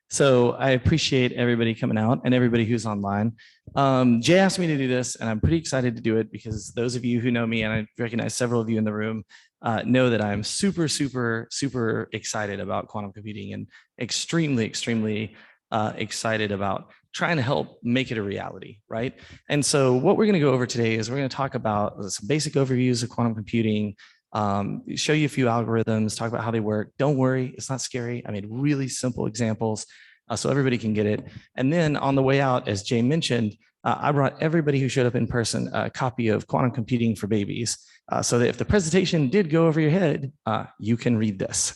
So I appreciate everybody coming out and everybody who's online. Jay asked me to do this, and I'm pretty excited to do it because those of you who know me, and I recognize several of you in the room, know that I'm super, super, super excited about quantum computing and extremely, extremely excited about trying to help make it a reality, right? And so what we're going to go over today is we're going to talk about some basic overviews of quantum computing, show you a few algorithms, talk about how they work. Don't worry, it's not scary. I made really simple examples so everybody can get it. And then on the way out, as Jay mentioned, I brought everybody who showed up in person a copy of Quantum Computing for Babies, so that if the presentation did go over your head, you can read this.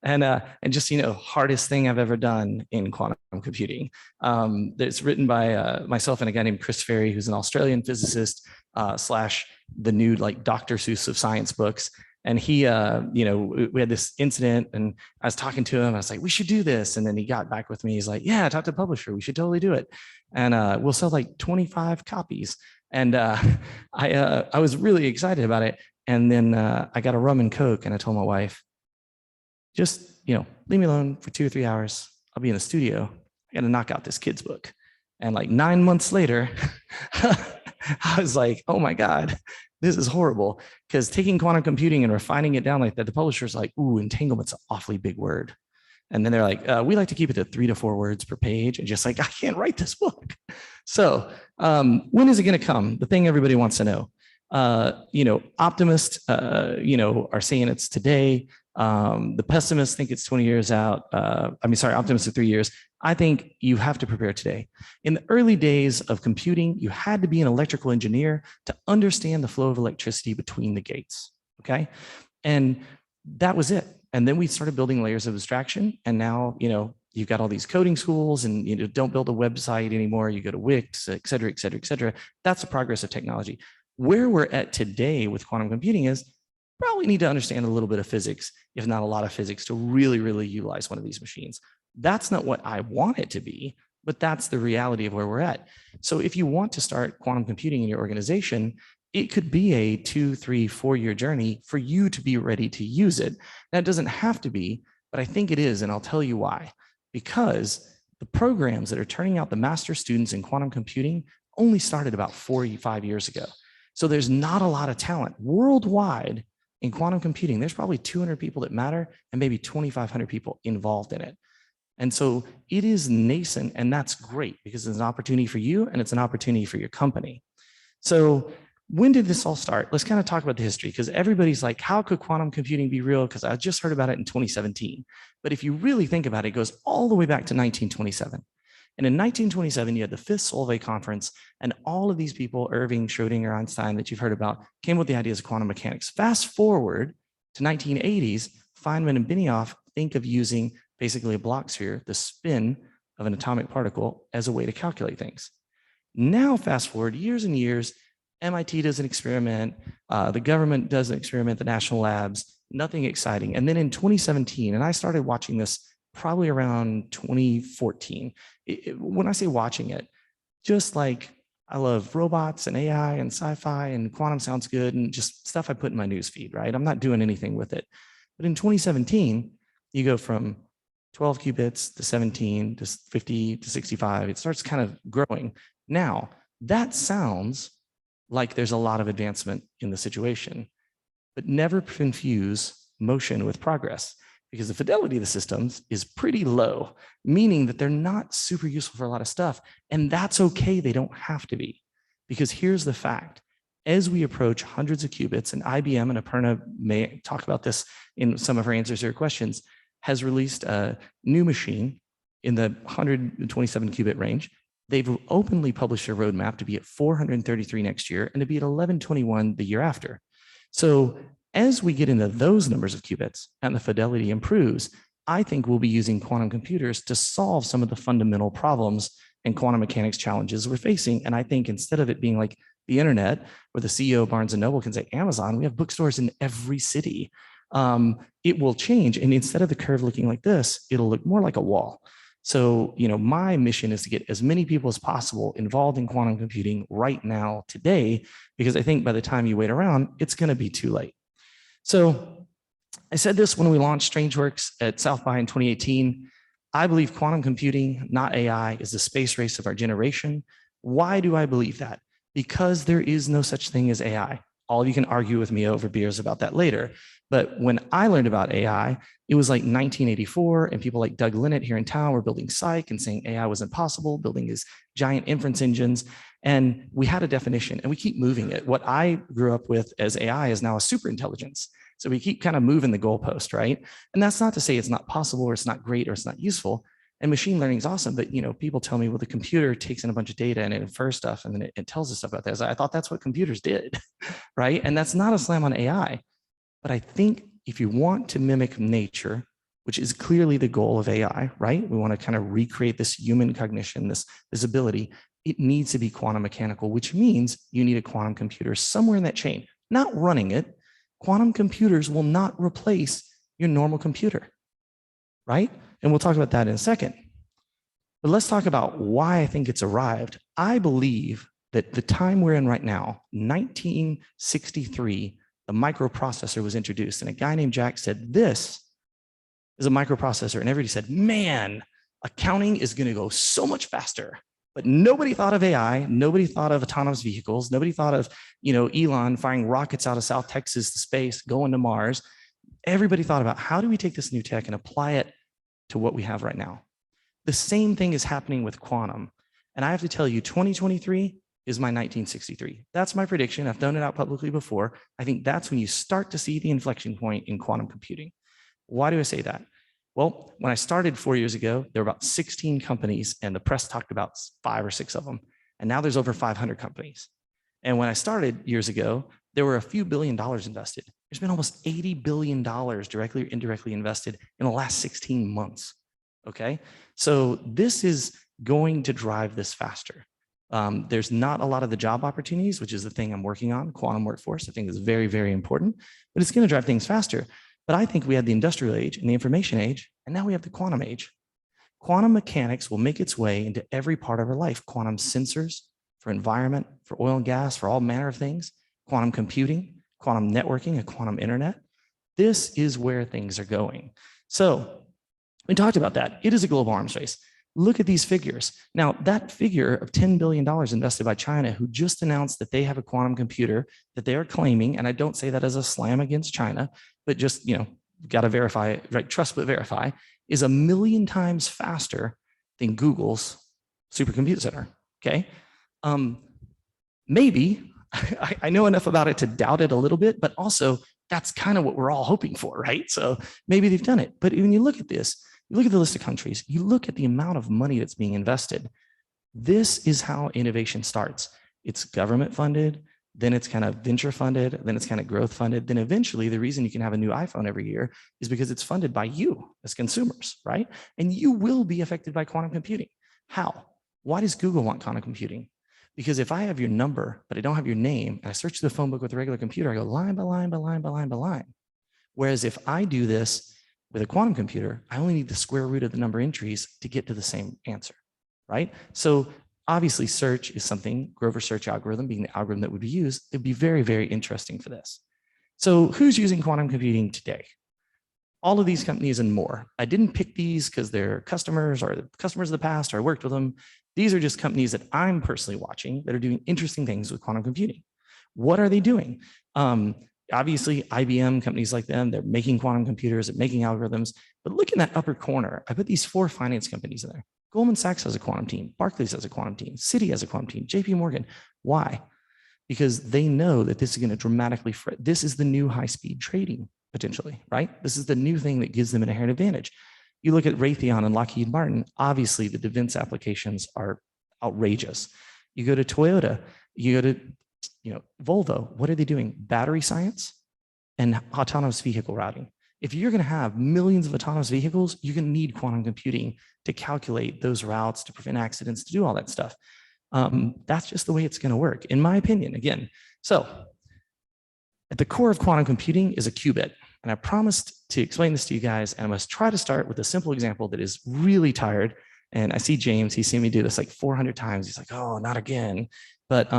And just, hardest thing I've ever done in quantum computing. It's written by myself and a guy named Chris Ferry, who's an Australian physicist slash the new Dr. Seuss of science books. And he, we had this incident and I was talking to him. I was like, we should do this. And then he got back with me. He's like, yeah, talk to the publisher. We should totally do it. And we'll sell like 25 copies. And I was really excited about it. And then I got a rum and Coke and I told my wife, just, leave me alone for 2 or 3 hours. I'll be in the studio. I got to knock out this kid's book. And like 9 months later, I was like, oh my God, this is horrible. Because taking quantum computing and refining it down like that, the publisher's like, ooh, entanglement's an awfully big word. And then they're like, we like to keep it to 3 to 4 words per page. And just like, I can't write this book. So when is it going to come? The thing everybody wants to know. Optimists, are saying it's today. The pessimists think it's 20 years out. Optimists are 3 years. I think you have to prepare today. In the early days of computing, you had to be an electrical engineer to understand the flow of electricity between the gates, okay? And that was it. And then we started building layers of abstraction. And now, you've got all these coding schools and don't build a website anymore. You go to Wix, et cetera, et cetera, et cetera. That's the progress of technology. Where we're at today with quantum computing is probably need to understand a little bit of physics, if not a lot of physics, to really, really utilize one of these machines. That's not what I want it to be, but that's the reality of where we're at. So if you want to start quantum computing in your organization, it could be a 2, 3, 4 year journey for you to be ready to use it. Now, it doesn't have to be, but I think it is, and I'll tell you why. Because the programs that are turning out the master students in quantum computing only started about 45 years ago. So there's not a lot of talent worldwide in quantum computing. There's probably 200 people that matter and maybe 2,500 people involved in it. And so it is nascent, and that's great because it's an opportunity for you and it's an opportunity for your company. So when did this all start? Let's kind of talk about the history, because everybody's like, how could quantum computing be real? Because I just heard about it in 2017. But if you really think about it, it goes all the way back to 1927. And in 1927, you had the fifth Solvay conference, and all of these people, Irving, Schrodinger, Einstein, that you've heard about, came with the ideas of quantum mechanics. Fast forward to 1980s, Feynman and Benioff think of using basically a block sphere, the spin of an atomic particle, as a way to calculate things. Now, fast forward years and years, MIT does an experiment, the government does an experiment, the national labs, nothing exciting. And then in 2017, and I started watching this probably around 2014. When I say watching it, just like I love robots and AI and sci-fi and quantum sounds good and just stuff I put in my news feed, right? I'm not doing anything with it. But in 2017, you go from 12 qubits to 17 to 50 to 65. It starts kind of growing. Now, that sounds like there's a lot of advancement in the situation, but never confuse motion with progress, because the fidelity of the systems is pretty low, meaning that they're not super useful for a lot of stuff. And that's okay, they don't have to be. Because here's the fact. As we approach hundreds of qubits, and IBM and Aparna may talk about this in some of her answers to your questions, has released a new machine in the 127 qubit range. They've openly published their roadmap to be at 433 next year and to be at 1121 the year after. So as we get into those numbers of qubits and the fidelity improves, I think we'll be using quantum computers to solve some of the fundamental problems and quantum mechanics challenges we're facing. And I think instead of it being like the internet, where the CEO of Barnes & Noble can say Amazon, we have bookstores in every city. It will change. And instead of the curve looking like this, it'll look more like a wall. So, my mission is to get as many people as possible involved in quantum computing right now, today, because I think by the time you wait around, it's going to be too late. So I said this when we launched StrangeWorks at South by in 2018. I believe quantum computing, not AI, is the space race of our generation. Why do I believe that? Because there is no such thing as AI. All of you can argue with me over beers about that later. But when I learned about AI, it was like 1984, and people like Doug Linnett here in town were building Psych and saying AI was impossible, building these giant inference engines. And we had a definition, and we keep moving it. What I grew up with as AI is now a super intelligence. So we keep kind of moving the goalpost, right? And that's not to say it's not possible or it's not great or it's not useful. And machine learning is awesome, but people tell me, well, the computer takes in a bunch of data and it infers stuff, and then it tells us stuff about that. I thought that's what computers did, right? And that's not a slam on AI. But I think if you want to mimic nature, which is clearly the goal of AI, right? We want to kind of recreate this human cognition, this ability. It needs to be quantum mechanical, which means you need a quantum computer somewhere in that chain, not running it. Quantum computers will not replace your normal computer, right? And we'll talk about that in a second. But let's talk about why I think it's arrived. I believe that the time we're in right now, 1963, the microprocessor was introduced, and a guy named Jack said, this is a microprocessor. And everybody said, man, accounting is going to go so much faster. But nobody thought of AI. Nobody thought of autonomous vehicles. Nobody thought of, Elon firing rockets out of South Texas to space, going to Mars. Everybody thought about, how do we take this new tech and apply it to what we have right now? The same thing is happening with quantum. And I have to tell you, 2023 is my 1963. That's my prediction. I've thrown it out publicly before. I think that's when you start to see the inflection point in quantum computing. Why do I say that? Well, when I started 4 years ago, there were about 16 companies, and the press talked about 5 or 6 of them. And now there's over 500 companies. And when I started years ago, there were a few $1 billion invested. There's been almost $80 billion directly or indirectly invested in the last 16 months. Okay, so this is going to drive this faster. There's not a lot of the job opportunities, which is the thing I'm working on, quantum workforce. I think is very, very important, but it's going to drive things faster. But I think we had the industrial age and the information age, and now we have the quantum age. Quantum mechanics will make its way into every part of our life. Quantum sensors for environment, for oil and gas, for all manner of things, quantum computing, quantum networking, a quantum internet. This is where things are going. So we talked about that. It is a global arms race. Look at these figures. Now, that figure of $10 billion invested by China, who just announced that they have a quantum computer that they are claiming, and I don't say that as a slam against China, but just, got to verify, right? Trust but verify, is 1 million times faster than Google's supercomputer center, okay? Maybe, I know enough about it to doubt it a little bit, but also that's kind of what we're all hoping for, right? So maybe they've done it. But when you look at this, you look at the list of countries, you look at the amount of money that's being invested. This is how innovation starts. It's government funded, then it's kind of venture funded, then it's kind of growth funded. Then eventually the reason you can have a new iPhone every year is because it's funded by you as consumers, right? And you will be affected by quantum computing. How? Why does Google want quantum computing? Because if I have your number, but I don't have your name, and I search the phone book with a regular computer, I go line by line by line by line by line. Whereas if I do this with a quantum computer, I only need the square root of the number of entries to get to the same answer, right? So obviously search is something, Grover's search algorithm being the algorithm that would be used, it'd be very, very interesting for this. So who's using quantum computing today? All of these companies and more. I didn't pick these because they're customers or the customers of the past, or I worked with them. These are just companies that I'm personally watching that are doing interesting things with quantum computing. What are they doing? Obviously, IBM, companies like them, they're making quantum computers, they're making algorithms. But look in that upper corner. I put these 4 finance companies in there. Goldman Sachs has a quantum team. Barclays has a quantum team. Citi has a quantum team. JP Morgan. Why? Because they know that this is going to dramatically, this is the new high-speed trading, potentially, right? This is the new thing that gives them an inherent advantage. You look at Raytheon and Lockheed Martin, obviously the defense applications are outrageous. You go to Toyota, you go to Volvo, what are they doing? Battery science and autonomous vehicle routing. If you're going to have millions of autonomous vehicles, you're going to need quantum computing to calculate those routes, to prevent accidents, to do all that stuff. That's just the way it's going to work, in my opinion, again. So at the core of quantum computing is a qubit. And I promised to explain this to you guys, and I must try to start with a simple example that is really tired. And I see James, he's seen me do this like 400 times. He's like, oh, not again. But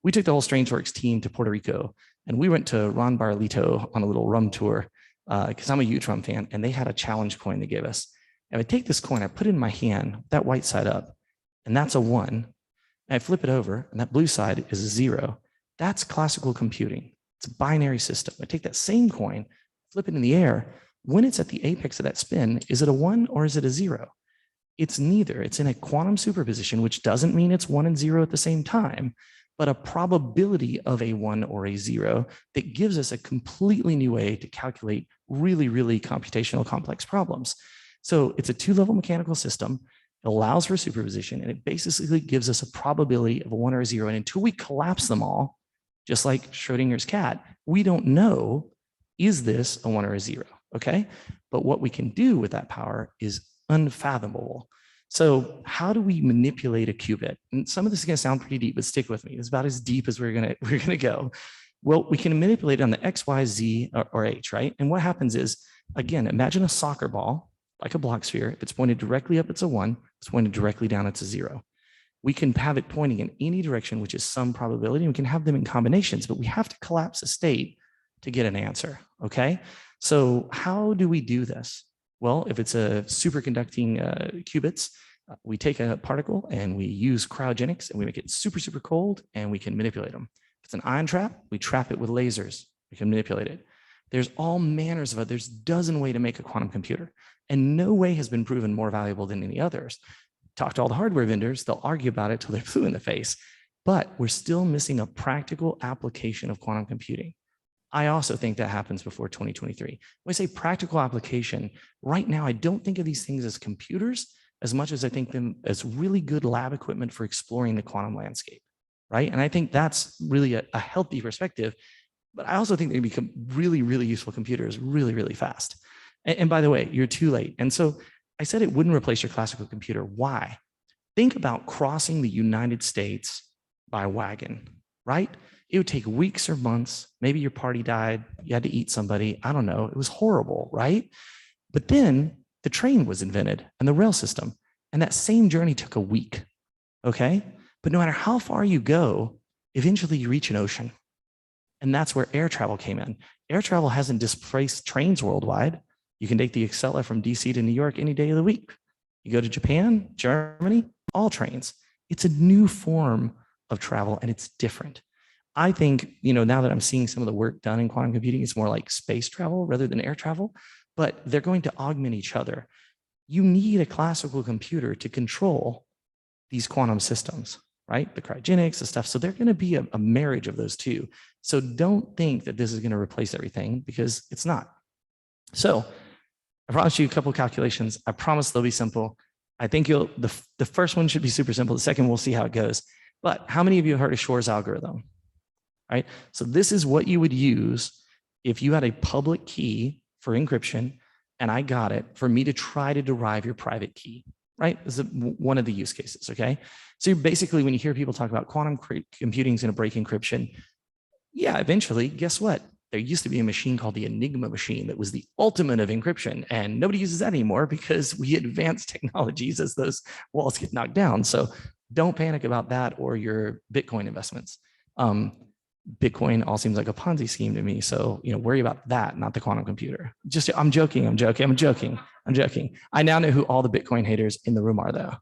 we took the whole StrangeWorks team to Puerto Rico, and we went to Ron Barlito on a little rum tour because I'm a huge rum fan, and they had a challenge coin they gave us. If I take this coin, I put it in my hand, that white side up, and that's a 1, and I flip it over, and that blue side is a 0. That's classical computing. It's a binary system. I take that same coin, flip it in the air. When it's at the apex of that spin, is it a 1 or is it a 0? It's neither. It's in a quantum superposition, which doesn't mean it's 1 and 0 at the same time, but a probability of a 1 or a 0 that gives us a completely new way to calculate really, really computational complex problems. So it's a 2-level mechanical system. It allows for superposition, and it basically gives us a probability of a 1 or a 0. And until we collapse them all, just like Schrodinger's cat, we don't know, is this a 1 or a 0, okay? But what we can do with that power is unfathomable. So how do we manipulate a qubit? And some of this is going to sound pretty deep, but stick with me. It's about as deep as we're going to go. Well, we can manipulate it on the X, Y, Z, or H, right? And what happens is, again, imagine a soccer ball, like a block sphere. If it's pointed directly up, it's a 1. If it's pointed directly down, it's a 0. We can have it pointing in any direction, which is some probability, and we can have them in combinations, but we have to collapse a state to get an answer, okay? So how do we do this? Well, if it's a superconducting qubits, we take a particle and we use cryogenics and we make it super, super cold and we can manipulate them. If it's an ion trap, we trap it with lasers. We can manipulate it. There's all manners of there's a dozen ways to make a quantum computer, and no way has been proven more valuable than any others. Talk to all the hardware vendors, they'll argue about it till they're blue in the face, but we're still missing a practical application of quantum computing. I also think that happens before 2023. When I say practical application, right now, I don't think of these things as computers as much as I think them as really good lab equipment for exploring the quantum landscape, right? And I think that's really a healthy perspective, but I also think they become really, really useful computers really, really fast. And by the way, you're too late. And so I said it wouldn't replace your classical computer. Why? Think about crossing the United States by wagon, right? It would take weeks or months. Maybe your party died. You had to eat somebody. I don't know. It was horrible, right? But then the train was invented and the rail system. And that same journey took a week, okay? But no matter how far you go, eventually you reach an ocean. And that's where air travel came in. Air travel hasn't displaced trains worldwide. You can take the Acela from DC to New York any day of the week. You go to Japan, Germany, all trains. It's a new form of travel and it's different. I think, now that I'm seeing some of the work done in quantum computing, it's more like space travel rather than air travel, but they're going to augment each other. You need a classical computer to control these quantum systems, right? The cryogenics, the stuff. So they're going to be a marriage of those two. So don't think that this is going to replace everything, because it's not. So I promise you a couple of calculations. I promise they'll be simple. I think the first one should be super simple. The second, we'll see how it goes. But how many of you have heard of Shor's algorithm? Right? So this is what you would use if you had a public key for encryption and I got it for me to try to derive your private key, right? This is one of the use cases, okay? So basically, when you hear people talk about quantum computing is going to break encryption, yeah, eventually, guess what? There used to be a machine called the Enigma machine that was the ultimate of encryption, and nobody uses that anymore because we advance technologies as those walls get knocked down. So don't panic about that or your Bitcoin investments. Bitcoin all seems like a Ponzi scheme to me. So, worry about that, not the quantum computer. I'm joking. I now know who all the Bitcoin haters in the room are, though.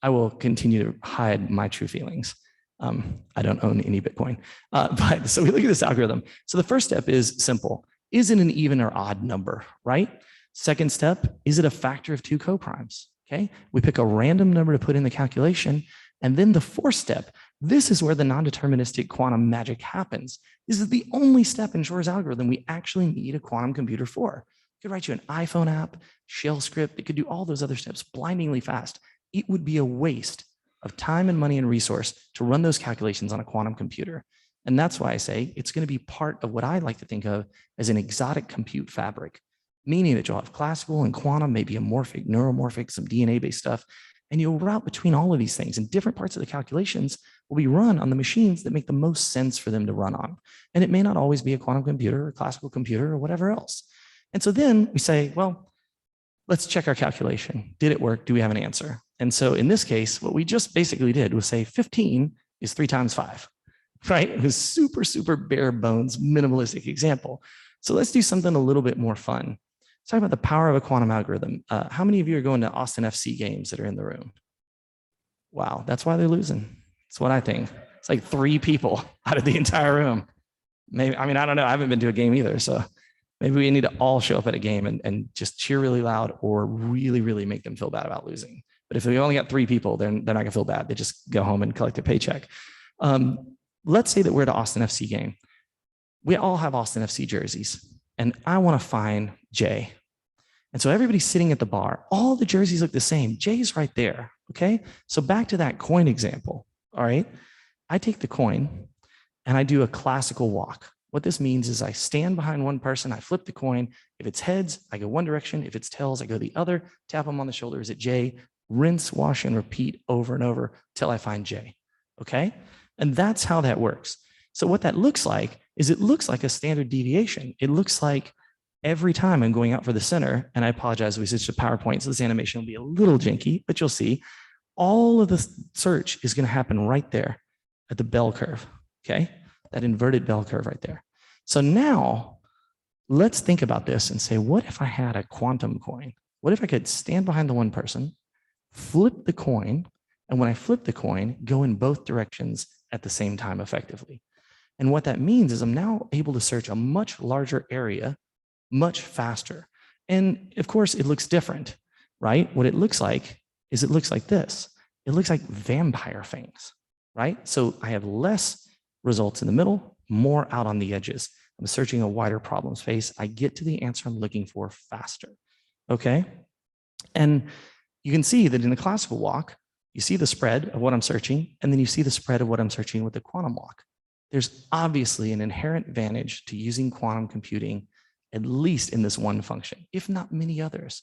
I will continue to hide my true feelings. I don't own any Bitcoin. But so we look at this algorithm. So the first step is simple. Is it an even or odd number, right? Second step, is it a factor of 2 coprimes? Okay. We pick a random number to put in the calculation. And then the fourth step, this is where the non-deterministic quantum magic happens. This is the only step in Shor's algorithm we actually need a quantum computer for. It could write you an iPhone app, shell script. It could do all those other steps blindingly fast. It would be a waste of time and money and resource to run those calculations on a quantum computer. And that's why I say it's going to be part of what I like to think of as an exotic compute fabric, meaning that you'll have classical and quantum, maybe amorphic, neuromorphic, some DNA-based stuff, and you'll route between all of these things, and different parts of the calculations will be run on the machines that make the most sense for them to run on. And it may not always be a quantum computer or a classical computer or whatever else. And so then we say, well, let's check our calculation. Did it work? Do we have an answer? And so in this case, what we just basically did was say 15 is 3 times 5, right? It was super, super bare bones, minimalistic example. So let's do something a little bit more fun. talk about the power of a quantum algorithm. How many of you are going to Austin FC games that are in the room? Wow, that's why they're losing. That's what I think. It's like 3 people out of the entire room. Maybe, I mean, I don't know. I haven't been to a game either. So maybe we need to all show up at a game and just cheer really loud or really, really make them feel bad about losing. But if we only got 3 people, then they're not gonna feel bad. They just go home and collect their paycheck. Let's say that we're at an Austin FC game. We all have Austin FC jerseys, and I want to find Jay. And so everybody's sitting at the bar. All the jerseys look the same. Jay's right there. Okay. So back to that coin example. All right. I take the coin and I do a classical walk. What this means is I stand behind one person, I flip the coin. If it's heads, I go one direction. If it's tails, I go the other, tap them on the shoulder. Is it Jay? Rinse, wash, and repeat over and over till I find Jay. Okay. And that's how that works. So what that looks like is it looks like a standard deviation. It looks like every time I'm going out for the center, and I apologize, we switched to PowerPoint, so this animation will be a little janky, but you'll see all of the search is going to happen right there at the bell curve, okay? That inverted bell curve right there. So now let's think about this and say, what if I had a quantum coin? What if I could stand behind the one person, flip the coin, and when I flip the coin, go in both directions at the same time effectively? And what that means is I'm now able to search a much larger area much faster. And of course, it looks different, right? What it looks like is it looks like this. It looks like vampire fangs, right? So I have less results in the middle, more out on the edges. I'm searching a wider problem space. I get to the answer I'm looking for faster, okay? And you can see that in the classical walk, you see the spread of what I'm searching, and then you see the spread of what I'm searching with the quantum walk. There's obviously an inherent advantage to using quantum computing, at least in this one function, if not many others.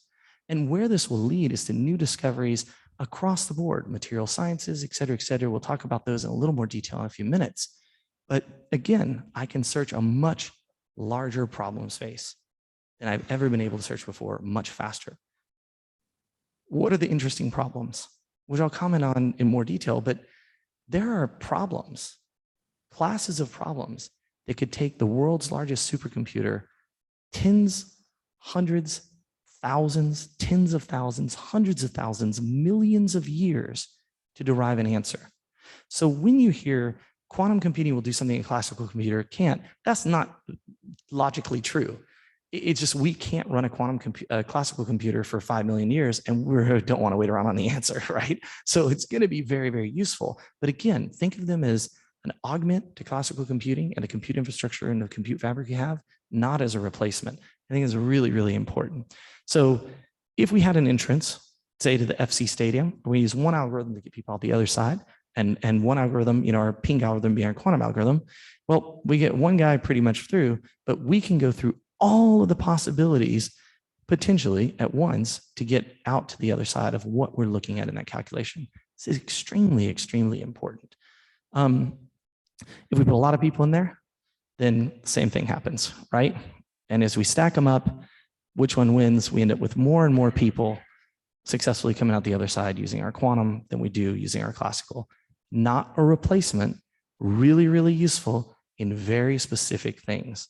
And where this will lead is to new discoveries across the board, material sciences, et cetera, et cetera. We'll talk about those in a little more detail in a few minutes. But again, I can search a much larger problem space than I've ever been able to search before, much faster. What are the interesting problems? Which I'll comment on in more detail, but there are problems, classes of problems that could take the world's largest supercomputer tens, hundreds, thousands, tens of thousands, hundreds of thousands, millions of years to derive an answer. So when you hear quantum computing will do something a classical computer can't, that's not logically true. It's just we can't run a classical computer for 5 million years, and we don't want to wait around on the answer, right? So it's going to be very, very useful. But again, think of them as an augment to classical computing and the compute infrastructure and the compute fabric you have, not as a replacement. I think it's really, really important. So if we had an entrance, say to the FC stadium, we use one algorithm to get people out the other side, and one algorithm, our ping algorithm being our quantum algorithm, well, we get one guy pretty much through, but we can go through all of the possibilities potentially at once to get out to the other side of what we're looking at in that calculation. This is extremely, extremely important. If we put a lot of people in there, then the same thing happens, right? And as we stack them up, which one wins? We end up with more and more people successfully coming out the other side using our quantum than we do using our classical. Not a replacement, really, really useful in very specific things.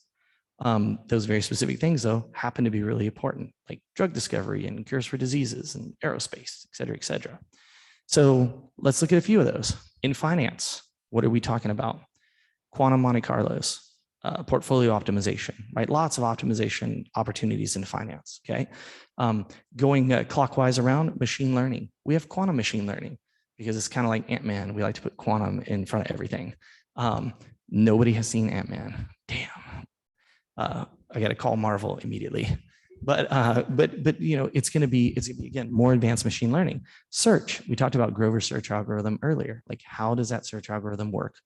Those very specific things, though, happen to be really important, like drug discovery and cures for diseases and aerospace, et cetera, et cetera. So let's look at a few of those. In finance, what are we talking about? Quantum Monte Carlos, portfolio optimization, right? Lots of optimization opportunities in finance, okay? Going clockwise around, machine learning. We have quantum machine learning because it's kind of like Ant-Man. We like to put quantum in front of everything. Nobody has seen Ant-Man. Damn. I got to call Marvel immediately. But it's going to be again more advanced machine learning. Search. We talked about Grover's search algorithm earlier. Like, how does that search algorithm work?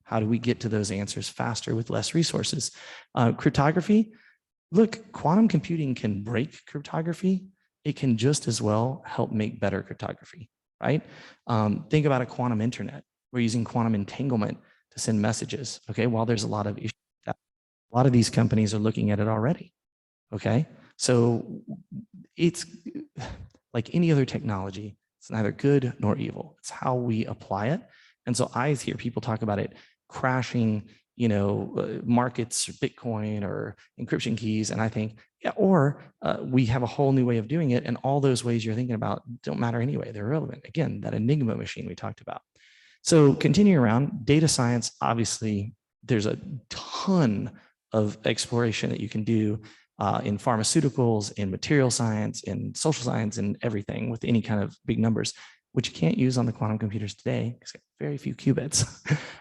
How do we get to those answers faster with less resources? Cryptography. Look, quantum computing can break cryptography. It can just as well help make better cryptography, right? Think about a quantum internet. We're using quantum entanglement to send messages. Okay, while there's a lot of issues, a lot of these companies are looking at it already. Okay, so it's like any other technology. It's neither good nor evil. It's how we apply it. And so I hear people talk about it crashing, markets, or Bitcoin or encryption keys. And I think Yeah, or we have a whole new way of doing it, and all those ways you're thinking about don't matter anyway. They're irrelevant. Again, that Enigma machine we talked about. So continuing around, data science, obviously, there's a ton of exploration that you can do in pharmaceuticals, in material science, in social science, and everything with any kind of big numbers, which you can't use on the quantum computers today because very few qubits.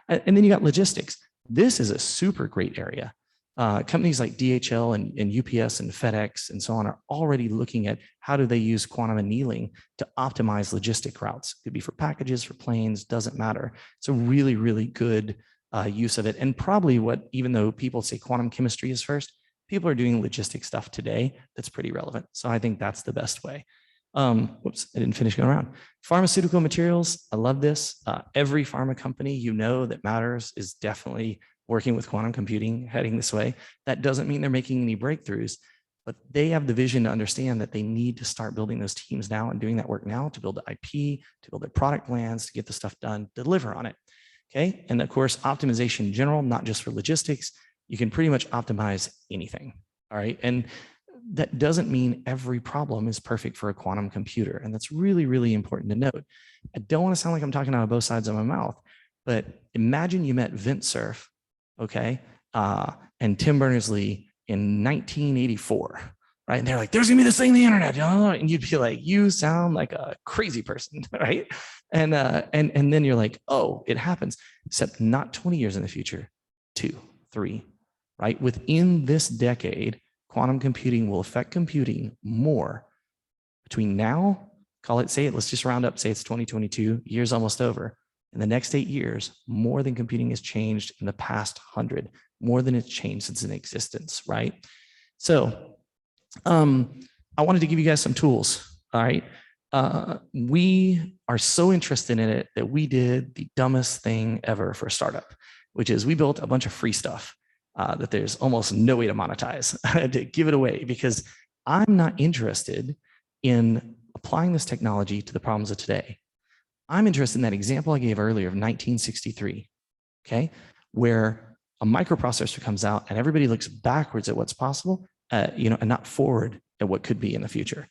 And then you got logistics. This is a super great area. Companies like DHL and UPS and FedEx and so on are already looking at how do they use quantum annealing to optimize logistic routes. Could be for packages, for planes, doesn't matter. It's a really, really good use of it. And probably what, even though people say quantum chemistry is first, people are doing logistic stuff today that's pretty relevant. So I think that's the best way. Whoops, I didn't finish going around. Pharmaceutical materials, I love this. Every pharma company you know that matters is definitely working with quantum computing, heading this way. That doesn't mean they're making any breakthroughs, but they have the vision to understand that they need to start building those teams now and doing that work now to build the IP, to build their product plans, to get the stuff done, deliver on it. Okay, and of course, optimization in general, not just for logistics, you can pretty much optimize anything. All right, and that doesn't mean every problem is perfect for a quantum computer. And that's really, really important to note. I don't want to sound like I'm talking out of both sides of my mouth, but imagine you met Vint Cerf, okay, and Tim Berners-Lee in 1984, right? And they're like, there's gonna be this thing on the internet, and you'd be like, you sound like a crazy person, right? And then you're like, oh, it happens, except not 20 years in the future, 2, 3, right? Within this decade, quantum computing will affect computing more between now, call it, say it, let's just round up, say it's 2022, year's almost over. In the next 8 years, more than computing has changed in the past 100, more than it's changed since in existence, right? So I wanted to give you guys some tools, all right? We are so interested in it that we did the dumbest thing ever for a startup, which is we built a bunch of free stuff that there's almost no way to monetize, to give it away, because I'm not interested in applying this technology to the problems of today. I'm interested in that example I gave earlier of 1963, okay, where a microprocessor comes out and everybody looks backwards at what's possible, and not forward at what could be in the future.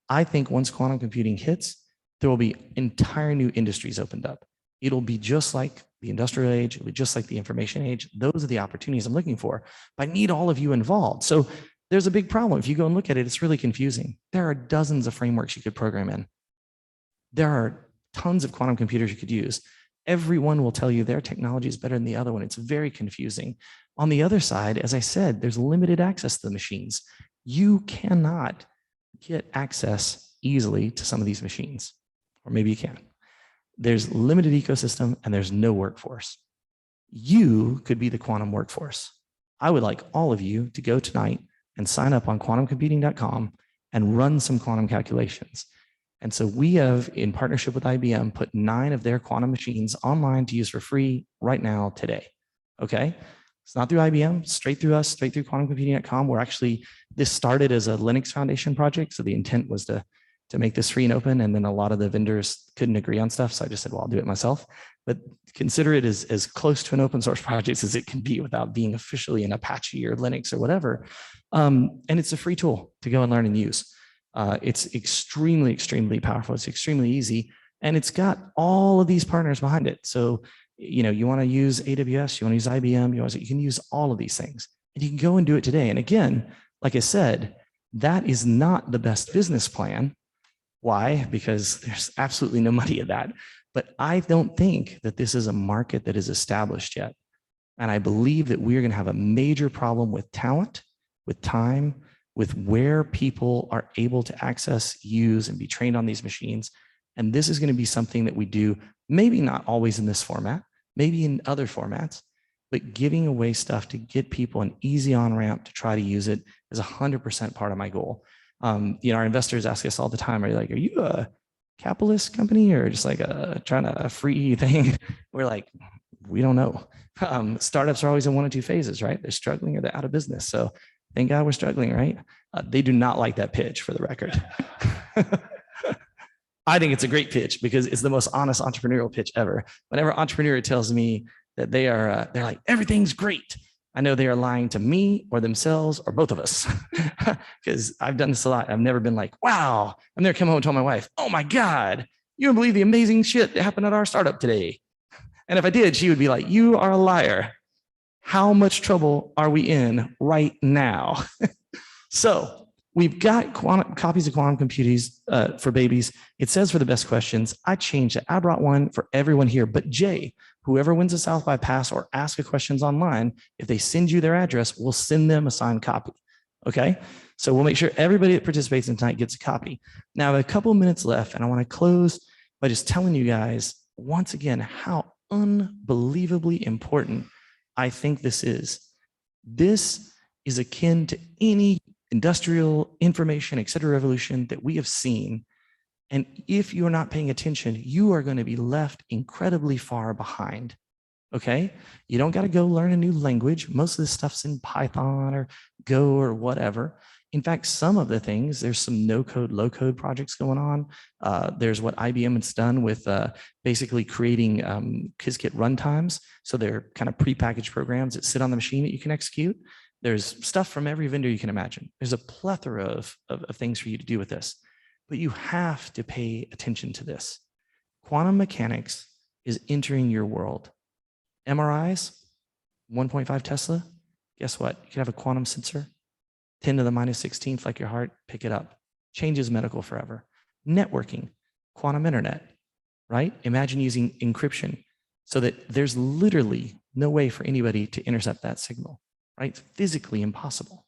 I think once quantum computing hits, there will be entire new industries opened up. It'll be just like the industrial age, it'll be just like the information age. Those are the opportunities I'm looking for, but I need all of you involved. So there's a big problem. If you go and look at it, it's really confusing. There are dozens of frameworks you could program in. There are tons of quantum computers you could use. Everyone will tell you their technology is better than the other one. It's very confusing. On the other side, as I said, there's limited access to the machines. You cannot get access easily to some of these machines, or maybe you can. There's limited ecosystem and there's no workforce. You could be the quantum workforce. I would like all of you to go tonight and sign up on quantumcomputing.com and run some quantum calculations. And so we have, in partnership with IBM, put 9 of their quantum machines online to use for free right now, today. Okay? It's not through IBM, straight through us, straight through quantumcomputing.com. We're actually, this started as a Linux Foundation project. So the intent was to make this free and open. And then a lot of the vendors couldn't agree on stuff. So I just said, well, I'll do it myself. But consider it as close to an open source project as it can be without being officially an Apache or Linux or whatever. And it's a free tool to go and learn and use. It's extremely, extremely powerful. It's extremely easy. And it's got all of these partners behind it. So, you want to use AWS, you want to use IBM, you can use all of these things. And you can go and do it today. And again, like I said, that is not the best business plan. Why? Because there's absolutely no money in that. But I don't think that this is a market that is established yet. And I believe that we're going to have a major problem with talent, with time, with where people are able to access, use, and be trained on these machines. And this is going to be something that we do, maybe not always in this format, maybe in other formats, but giving away stuff to get people an easy on-ramp to try to use it is 100% part of my goal. Our investors ask us all the time, are you a capitalist company or just like trying a free thing? We're like, we don't know. Startups are always in one or two phases, right? They're struggling or they're out of business. So thank God we're struggling, right? They do not like that pitch, for the record. I think it's a great pitch because it's the most honest entrepreneurial pitch ever. Whenever an entrepreneur tells me that they're like, everything's great, I know they are lying to me or themselves or both of us, because I've done this a lot. I've never been like, wow. I've never come home and told my wife, oh my God, you don't believe the amazing shit that happened at our startup today. And if I did, she would be like, you are a liar. How much trouble are we in right now? So we've got copies of quantum computers for babies. It says for the best questions. I changed it. I brought one for everyone here. But Jay, whoever wins the South by Pass or ask a questions online, if they send you their address, we'll send them a signed copy. Okay? So we'll make sure everybody that participates in tonight gets a copy. Now, I have a couple minutes left, and I want to close by just telling you guys once again how unbelievably important I think this is. This is akin to any industrial information, et cetera, revolution that we have seen. And if you're not paying attention, you are going to be left incredibly far behind. Okay? You don't got to go learn a new language. Most of this stuff's in Python or Go or whatever. In fact, some of the things, there's some no-code, low-code projects going on. There's what IBM has done with basically creating Qiskit runtimes. So they're kind of prepackaged programs that sit on the machine that you can execute. There's stuff from every vendor you can imagine. There's a plethora of things for you to do with this. But you have to pay attention to this. Quantum mechanics is entering your world. MRIs, 1.5 Tesla. Guess what? You can have a quantum sensor. 10 to the minus 16th, like your heart, pick it up. Changes medical forever. Networking, quantum internet, right? Imagine using encryption so that there's literally no way for anybody to intercept that signal, right? It's physically impossible,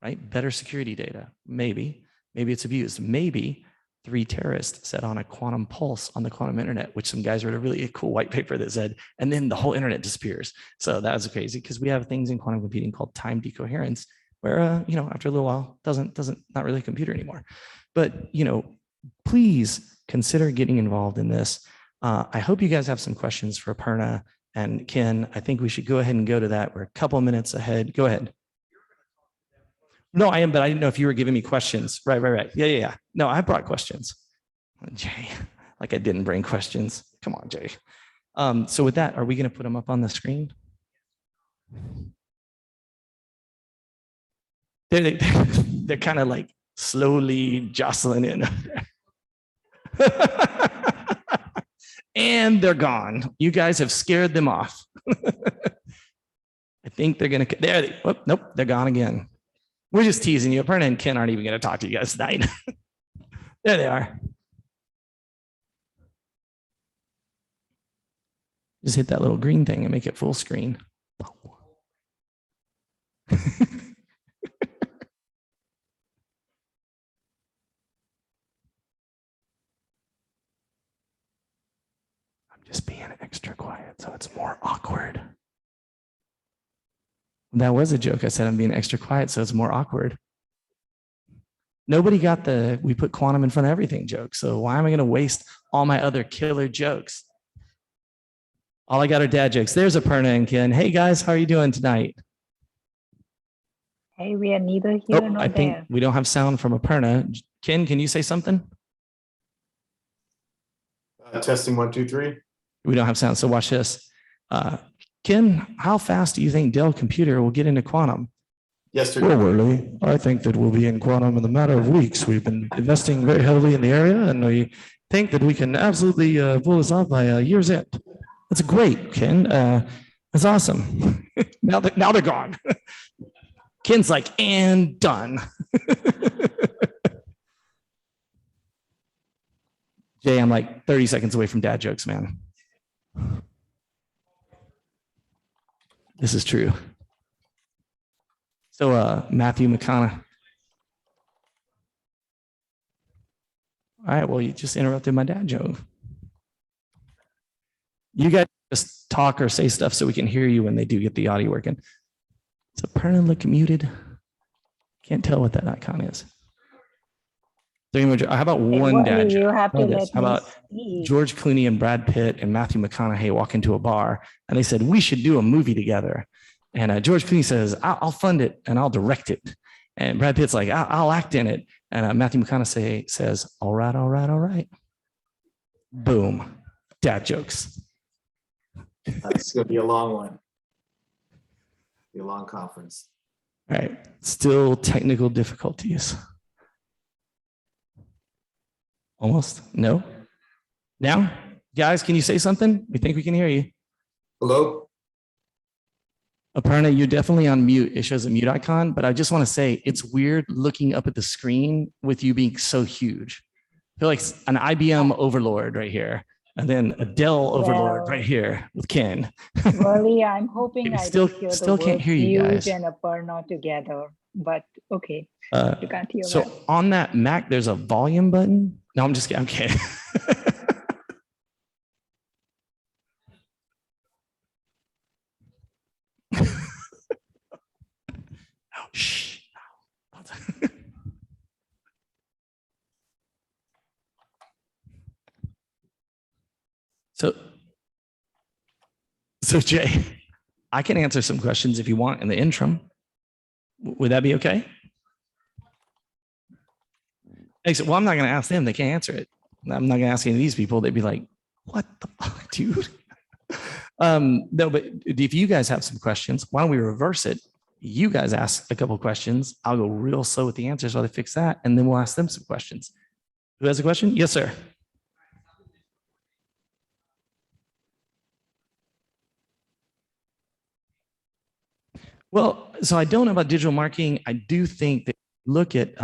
right? Better security data, maybe. Maybe it's abused. Maybe 3 terrorists set on a quantum pulse on the quantum internet, which some guys wrote a really cool white paper that said, and then the whole internet disappears. So that was crazy because we have things in quantum computing called time decoherence, where after a little while doesn't not really a computer anymore. But please consider getting involved in this. I hope you guys have some questions for Aparna and Ken. I think we should go ahead and go to that. We're a couple of minutes ahead. Go ahead. No, I am, but I didn't know if you were giving me questions. Right. Yeah. No, I brought questions. Jay, like I didn't bring questions. Come on, Jay. So with that, are we going to put them up on the screen? They're kind of like slowly jostling in. And they're gone. You guys have scared them off. I think they're going to, nope, they're gone again. We're just teasing you. Aparna and Ken aren't even going to talk to you guys tonight. There they are. Just hit that little green thing and make it full screen. Just being extra quiet so it's more awkward. That was a joke. I said I'm being extra quiet so it's more awkward. Nobody got the we put quantum in front of everything joke. So why am I going to waste all my other killer jokes? All I got are dad jokes. There's Aparna and Ken. Hey guys, how are you doing tonight? Hey, we are neither here nor there. I think we don't have sound from Aparna. Ken, can you say something? Testing 1, 2, 3. We don't have sound, so watch this. Ken, how fast do you think Dell Computer will get into quantum? Yesterday. Well, Worley, I think that we'll be in quantum in the matter of weeks. We've been investing very heavily in the area, and we think that we can absolutely pull this off by year's end. That's great, Ken. That's awesome. now they're gone. Ken's like, and done. Jay, I'm like 30 seconds away from dad jokes, man. This is true. So Matthew McConaughey. All right, well, you just interrupted my dad joke. You guys just talk or say stuff so we can hear you when they do get the audio working. So Aparna look muted. Can't tell what that icon is. How about one dad joke? How about George Clooney and Brad Pitt and Matthew McConaughey walk into a bar and they said, we should do a movie together. And George Clooney says, I'll fund it and I'll direct it. And Brad Pitt's like, I'll act in it. And Matthew McConaughey says, all right. Boom. Dad jokes. That's going to be a long one. be a long conference. All right, still technical difficulties. Almost, no? Now? Guys, can you say something? We think we can hear you. Hello? Aparna, you're definitely on mute. It shows a mute icon, but I just want to say it's weird looking up at the screen with you being so huge. I feel like an IBM overlord right here, and then a Dell overlord right here with Ken. Really, I'm hoping I Still don't hear can't hear you guys. huge and Aparna together, but okay, you can't hear So that. on that Mac, there's a volume button. No, I'm just kidding. I'm kidding. Oh, shh. So Jay, I can answer some questions if you want in the interim. Would that be okay? Well, I'm not going to ask them. They can't answer it. I'm not going to ask any of these people. They'd be like, what the fuck, dude? No, but if you guys have some questions, why don't we reverse it? You guys ask a couple questions. I'll go real slow with the answers while they fix that, and then we'll ask them some questions. Who has a question? Yes, sir. Well, so I don't know about digital marketing. I do think that look at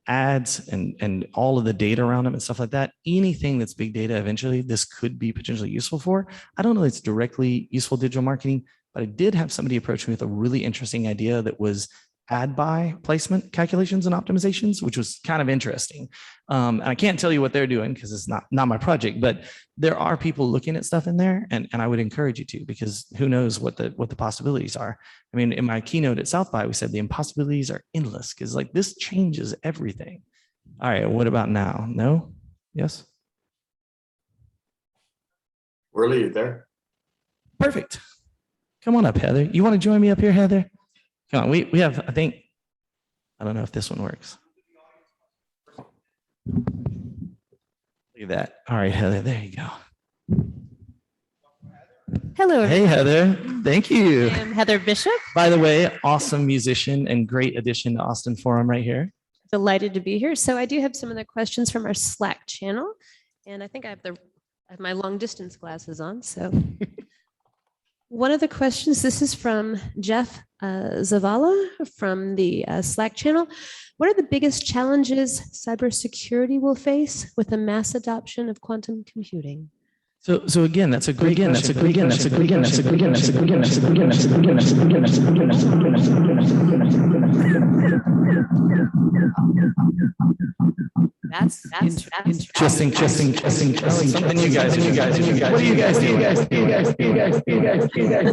ads and all of the data around them and stuff like that. Anything that's big data, eventually this could be potentially useful for. I don't know if it's directly useful digital marketing, but I did have somebody approach me with a really interesting idea that was ad buy placement calculations and optimizations, which was kind of interesting. And I can't tell you what they're doing because it's not my project, but there are people looking at stuff in there, and I would encourage you to, because who knows what the possibilities are. I mean, in my keynote at South by, we said the impossibilities are endless because like this changes everything. All right, what about now? No? Yes? Worley, you there? Perfect. Come on up, Heather. You want to join me up here, Heather? Come on, we have, I think, I don't know if this one works. Look at that. All right, Heather, there you go. Hello. Hey, Heather. Thank you. I'm Heather Bishop. By the way, awesome musician and great addition to Austin Forum right here. Delighted to be here. So I do have some of the questions from our Slack channel, and I think I have my long distance glasses on. So one of the questions, this is from Jeff Zavala from the Slack channel. What are the biggest challenges cybersecurity will face with the mass adoption of quantum computing? So again, that's a great question. That's Interesting. Something you guys. What do you guys do?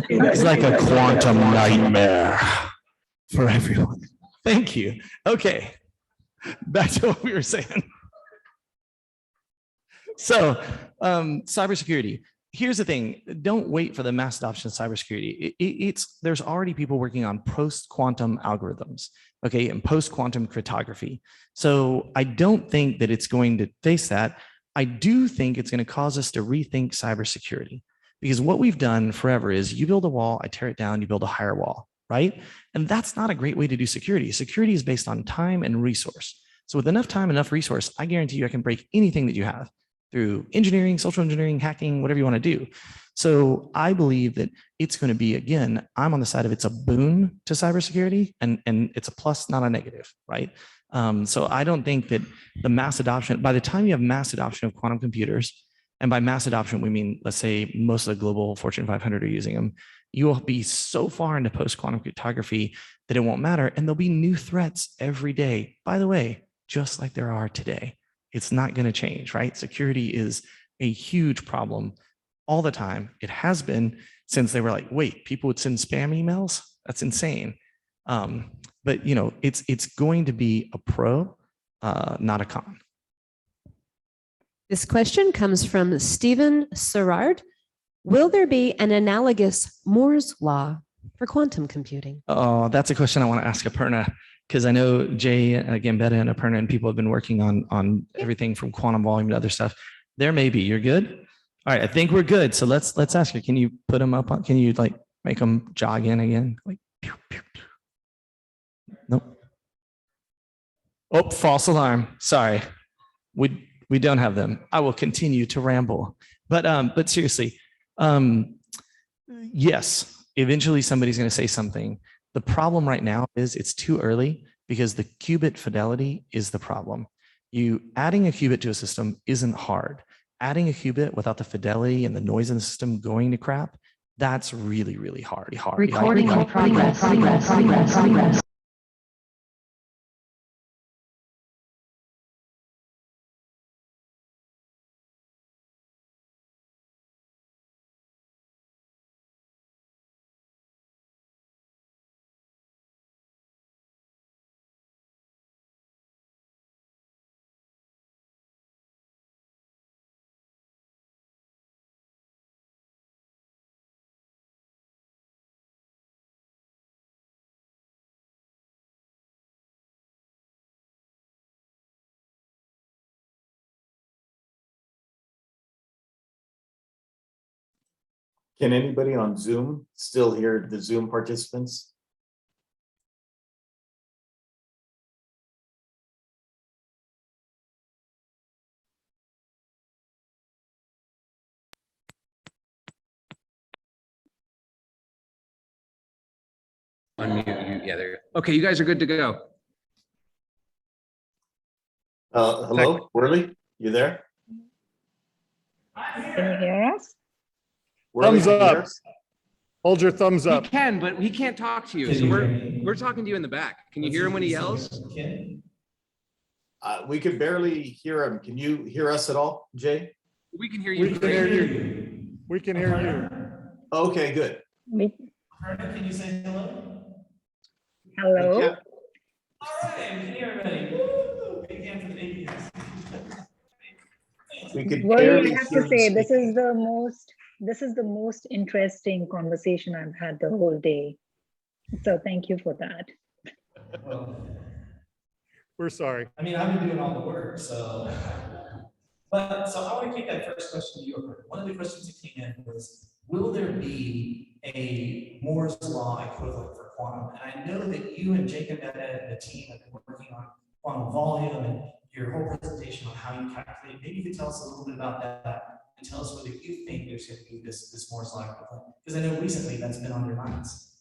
It's like a quantum nightmare for everyone. Thank you. Okay, back to what we were saying. So, cybersecurity. Here's the thing. Don't wait for the mass adoption of cybersecurity. There's already people working on post-quantum algorithms, okay, and post-quantum cryptography. So I don't think that it's going to face that. I do think it's going to cause us to rethink cybersecurity, because what we've done forever is you build a wall, I tear it down, you build a higher wall, right? And that's not a great way to do security. Security is based on time and resource. So with enough time, enough resource, I guarantee you I can break anything that you have through engineering, social engineering, hacking, whatever you want to do. So I believe that it's going to be, again, I'm on the side of it's a boon to cybersecurity, and it's a plus, not a negative, right? So I don't think that the mass adoption, by the time you have mass adoption of quantum computers, and by mass adoption, we mean, let's say most of the global Fortune 500 are using them, you will be so far into post-quantum cryptography that it won't matter. And there'll be new threats every day, by the way, just like there are today. It's not going to change, right? Security is a huge problem all the time. It has been since they were like, wait, people would send spam emails? That's insane. But you know, it's going to be a pro, not a con. This question comes from Stephen Serrard. Will there be an analogous Moore's law for quantum computing? Oh, that's a question I want to ask Aparna, because I know Jay, and again, Beta and Aparna and people have been working on everything from quantum volume to other stuff. There may be. You're good? All right, I think we're good. So let's ask you, can you put them up on, can you like make them jog in again? Like, Nope. Oh, false alarm. Sorry. We don't have them. I will continue to ramble. But seriously, yes, eventually somebody's going to say something. The problem right now is it's too early because the qubit fidelity is the problem. You adding a qubit to a system isn't hard. Adding a qubit without the fidelity and the noise in the system going to crap, that's really, really hard. Recording in progress. Can anybody on Zoom still hear the Zoom participants? Unmute you. Yeah, there. Okay, you guys are good to go. Hello, Worley, you there? Can you hear us? Worley, Thumbs can you hear up. us? Hold your thumbs He up. can, but he can't talk to you. So we're talking to you in the back. Can you hear him when he yells? We could barely hear him. Can you hear us at all, Jay? We can hear you. We can hear you. We can hear you. Okay, good. Can you say hello? Hello. Yeah. All right, we can hear everybody. Woo! Big hand for the ABS. We could Well, barely I have hear to you say, this speaking. is the most interesting conversation I've had the whole day. So thank you for that. We're sorry. I mean, I've been doing all the work, so. But so I want to kick that first question to you. One of the questions that came in was, will there be a Moore's law equivalent for quantum? And I know that you and Jacob and the team have been working on quantum volume and your whole presentation on how you calculate. Maybe you could tell us a little bit about that and tell us whether you think there's going to be this Moore's law equivalent, because I know recently that's been on your minds.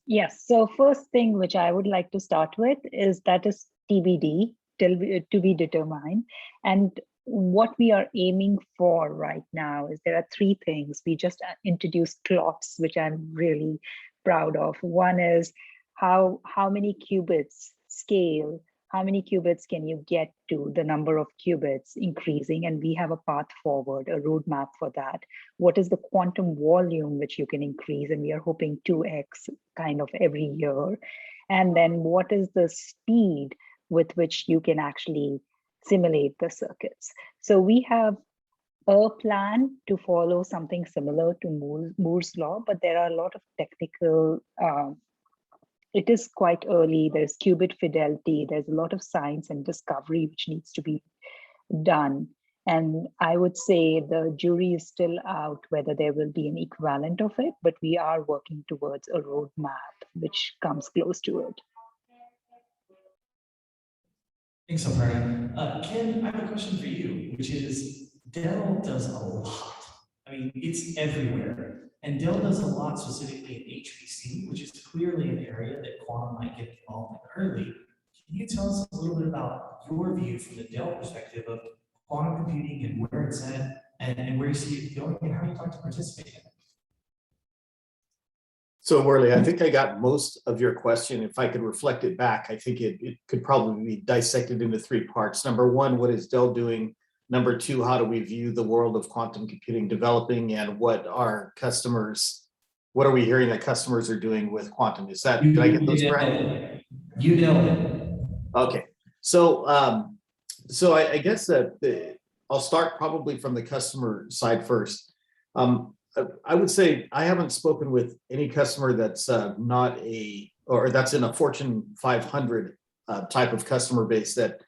Yes. So first thing which I would like to start with is that is TBD, to be determined. And what we are aiming for right now is there are three things. We just introduced clocks, which I'm really proud of. One is how many qubits scale, how many qubits can you get to the number of qubits increasing, and we have a path forward, a roadmap for that. What is the quantum volume which you can increase, and we are hoping 2x kind of every year. And then what is the speed with which you can actually simulate the circuits. So we have a plan to follow something similar to Moore's law, but there are a lot of technical, it is quite early, there's qubit fidelity, there's a lot of science and discovery which needs to be done. And I would say the jury is still out whether there will be an equivalent of it, but we are working towards a roadmap which comes close to it. Thanks, Aparna. Ken, I have a question for you, which is Dell does a lot. I mean, it's everywhere. And Dell does a lot specifically in HPC, which is clearly an area that quantum might get involved in early. Can you tell us a little bit about your view from the Dell perspective of quantum computing and where it's at and where you see it going and how you like to participate in it? So Worley, I think I got most of your question. If I could reflect it back, I think it could probably be dissected into three parts. Number one, what is Dell doing? Number two, how do we view the world of quantum computing developing, and what are we hearing that customers are doing with quantum? Did I get those correct? You nailed it. Okay, so I guess that I'll start probably from the customer side first. I would say I haven't spoken with any customer that's that's in a Fortune 500 type of customer base that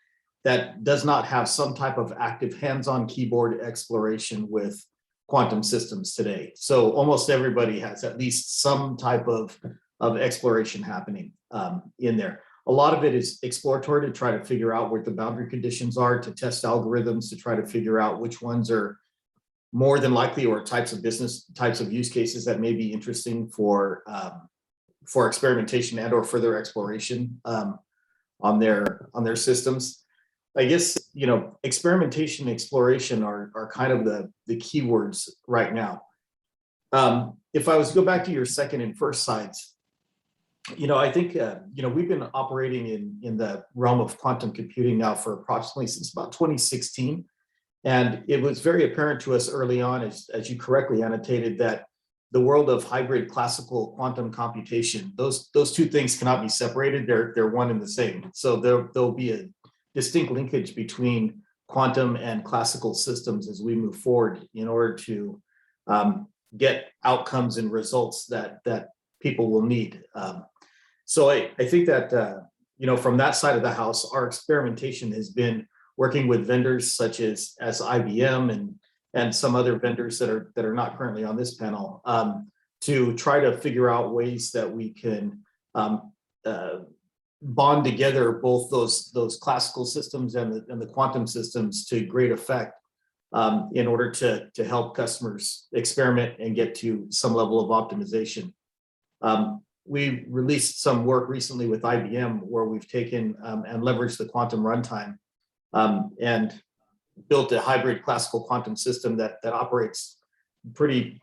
does not have some type of active hands-on keyboard exploration with quantum systems today. So almost everybody has at least some type of exploration happening in there. A lot of it is exploratory to try to figure out what the boundary conditions are, to test algorithms, to try to figure out which ones are more than likely, or types of use cases that may be interesting for experimentation and or further exploration on their systems. I guess, you know, experimentation and exploration are kind of the keywords right now. If I was to go back to your second and first sides, you know, I think, you know, we've been operating in the realm of quantum computing now for approximately since about 2016. And it was very apparent to us early on, as you correctly annotated, that the world of hybrid classical quantum computation, those two things cannot be separated. They're one and the same. So there'll be a distinct linkage between quantum and classical systems as we move forward in order to get outcomes and results that people will need. So I think that, you know, from that side of the house, our experimentation has been working with vendors such as IBM and some other vendors that are not currently on this panel, to try to figure out ways that we can bond together both those classical systems and the quantum systems to great effect, in order to help customers experiment and get to some level of optimization. We released some work recently with IBM where we've taken and leveraged the quantum runtime and built a hybrid classical quantum system that operates pretty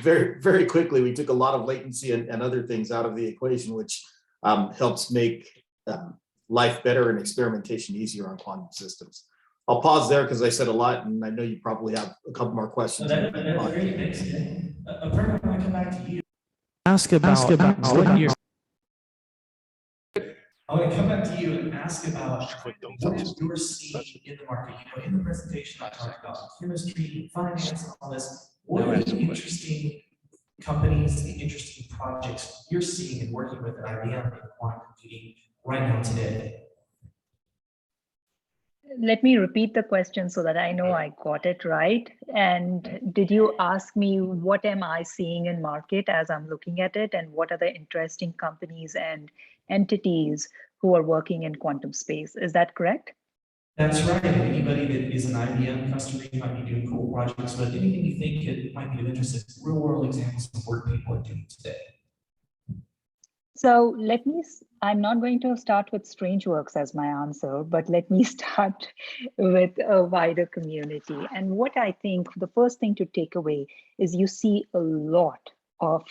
very, very quickly. We took a lot of latency and other things out of the equation, which helps make life better and experimentation easier on quantum systems. I'll pause there because I said a lot, and I know you probably have a couple more questions. That's great, thanks. Aparna, I want to come back to you. Ask about what you're. I want to come back to you and ask about what you're seeing in the market. You know, in the presentation, I talked about chemistry, finance, all this. What are the interesting companies, the interesting projects you're seeing and working with at IBM in quantum computing right now today? Let me repeat the question so that I know I got it right. And did you ask me what am I seeing in market as I'm looking at it, and what are the interesting companies and entities who are working in quantum space? Is that correct? That's right. Anybody that is an IBM customer, you might be doing cool projects, but anything you think it might be of interest, real world examples of work people are doing today. So I'm not going to start with strange works as my answer, but let me start with a wider community. And what I think the first thing to take away is you see a lot of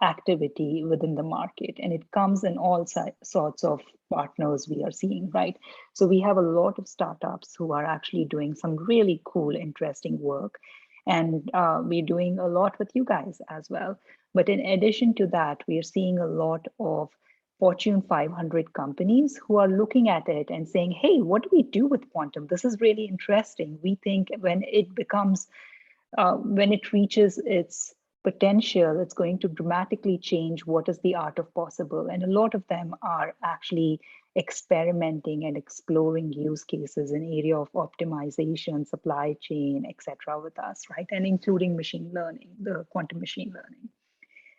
activity within the market, and it comes in all sorts of partners we are seeing, right? So we have a lot of startups who are actually doing some really cool, interesting work. And we're doing a lot with you guys as well. But in addition to that, we are seeing a lot of Fortune 500 companies who are looking at it and saying, hey, what do we do with quantum? This is really interesting. We think when it reaches its potential, it's going to dramatically change what is the art of possible. And a lot of them are actually experimenting and exploring use cases in area of optimization, supply chain, etc. with us, right? And including machine learning, the quantum machine learning.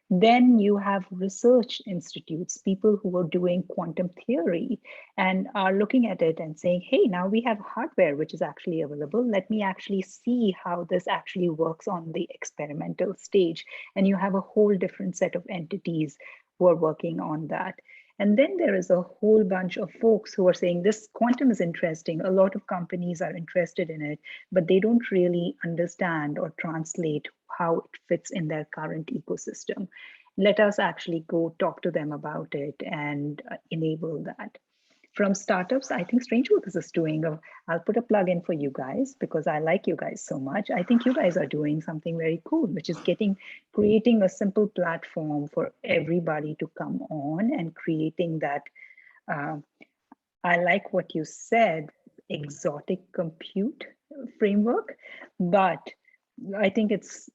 Then you have research institutes, people who are doing quantum theory and are looking at it and saying, hey, now we have hardware which is actually available. Let me actually see how this actually works on the experimental stage. And you have a whole different set of entities who are working on that. And then there is a whole bunch of folks who are saying this quantum is interesting. A lot of companies are interested in it, but they don't really understand or translate how it fits in their current ecosystem. Let us actually go talk to them about it and enable that. From startups, I think Strangeworks is doing, I'll put a plug in for you guys because I like you guys so much. I think you guys are doing something very cool, which is creating a simple platform for everybody to come on and creating that. I like what you said, exotic compute framework, but I think it's,